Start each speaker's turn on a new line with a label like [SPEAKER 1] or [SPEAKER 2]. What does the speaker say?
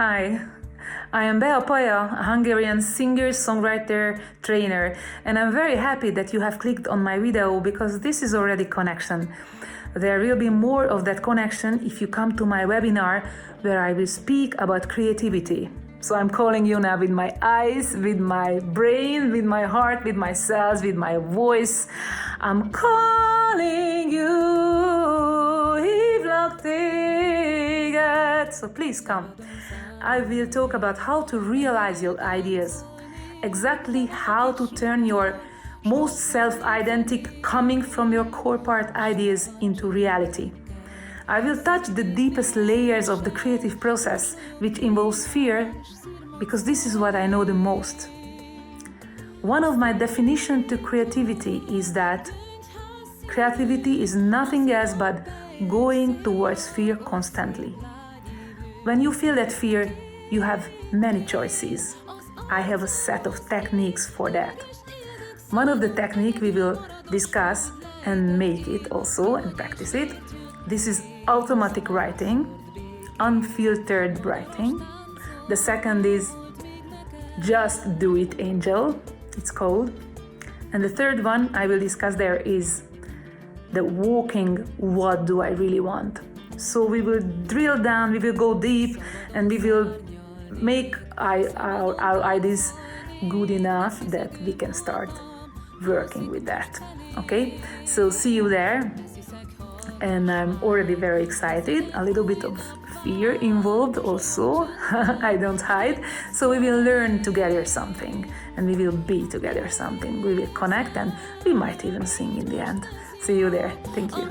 [SPEAKER 1] Hi, I am Bea Palya, a Hungarian singer-songwriter trainer, and I'm very happy that you have clicked on my video because this is already connection. There will be more of that connection if you come to my webinar where I will speak about creativity. So I'm calling you now with my eyes, with my brain, with my heart, with my cells, with my voice. I'm calling you, so please come. I will talk about how to realize your ideas, exactly how to turn your most self-identic, coming from your core part ideas into reality. I will touch the deepest layers of the creative process, which involves fear, because this is what I know the most. One of my definitions to creativity is that creativity is nothing else but going towards fear constantly. When you feel that fear, you have many choices. I have a set of techniques for that. One of the techniques we will discuss and make it also and practice it. This is automatic writing, unfiltered writing. The second is just do it, Angel, it's called. And the third one I will discuss there is the walking, what do I really want? So we will drill down, we will go deep, and we will make our ideas good enough that we can start working with that. Okay, so see you there. And I'm already very excited, a little bit of fear involved also, I don't hide. So we will learn together something, and we will be together something. We will connect, and we might even sing in the end. See you there. Thank you.